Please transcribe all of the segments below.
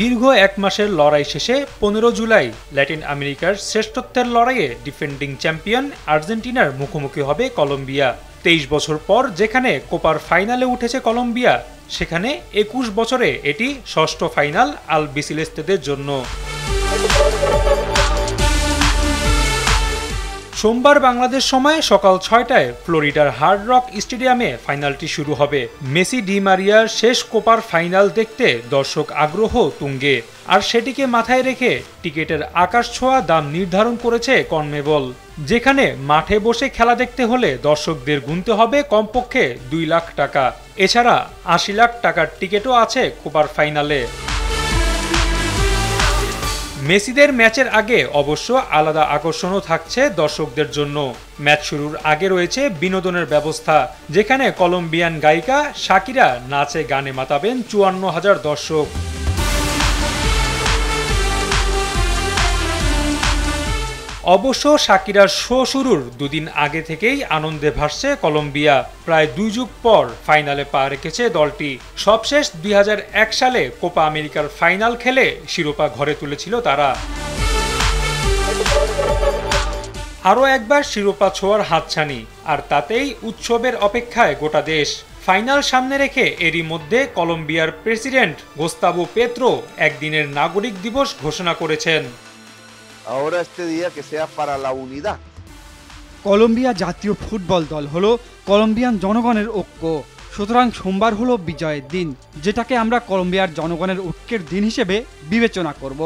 দীর্ঘ এক মাসের লড়াই শেষে 15 জুলাই ল্যাটিন আমেরিকার শ্রেষ্ঠত্বের লড়াইয়ে ডিফেন্ডিং চ্যাম্পিয়ন আর্জেন্টিনার মুখোমুখি হবে কলম্বিয়া। 23 বছর পর যেখানে কোপার ফাইনালে উঠেছে কলম্বিয়া, সেখানে 21 বছরে এটি ষষ্ঠ ফাইনাল আলবিসেলেস্তেদের জন্য। সোমবার বাংলাদেশ সময় সকাল 6টায় ফ্লোরিডার হার্ড রক স্টেডিয়ামে ফাইনালটি শুরু হবে। মেসি ডি মারিয়ার শেষ কোপার ফাইনাল দেখতে দর্শক আগ্রহ তুঙ্গে, আর সেটিকে মাথায় রেখে টিকেটের আকাশ ছোঁয়া দাম নির্ধারণ করেছে কনমেবল, যেখানে মাঠে বসে খেলা দেখতে হলে দর্শকদের গুনতে হবে কমপক্ষে 2 লাখ টাকা। এছাড়া 80 লাখ টাকার টিকিটও আছে কোপার ফাইনালে। মেসিদের ম্যাচের আগে অবশ্য আলাদা আকর্ষণও থাকছে দর্শকদের জন্য। ম্যাচ শুরুর আগে রয়েছে বিনোদনের ব্যবস্থা, যেখানে কলম্বিয়ান গায়িকা শাকিরা নাচে গানে মাতাবেন 54,000 দর্শক। অবশ্য শাকিরার শো শুরুর দুদিন আগে থেকেই আনন্দে ভাসছে কলম্বিয়া। প্রায় 2 যুগ পর ফাইনালে পা রেখেছে দলটি। সবশেষ 2001 সালে কোপা আমেরিকার ফাইনাল খেলে শিরোপা ঘরে তুলেছিল তারা। আরও একবার শিরোপা ছোঁয়ার হাতছানি, আর তাতেই উৎসবের অপেক্ষায় গোটা দেশ। ফাইনাল সামনে রেখে এরই মধ্যে কলম্বিয়ার প্রেসিডেন্ট গোস্তাভো পেত্রো একদিনের নাগরিক দিবস ঘোষণা করেছেন। কলম্বিয়া জাতীয় ফুটবল দল হলো কলম্বিয়ান জনগণের ঐক্য, সুতরাং সোমবার হলো বিজয়ের দিন, যেটাকে আমরা কলম্বিয়ার জনগণের ঐক্যের দিন হিসেবে বিবেচনা করব।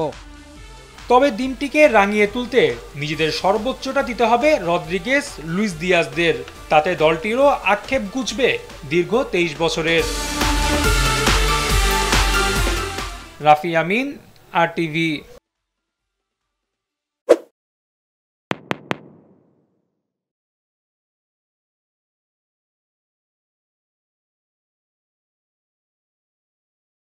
তবে দিনটিকে রাঙিয়ে তুলতে নিজেদের সর্বোচ্চটা দিতে হবে রদ্রিগেজ লুইস দিয়াজদের, তাতে দলটিরও আক্ষেপ ঘুচবে দীর্ঘ 23 বছরের। রাফি আমিন, RTV।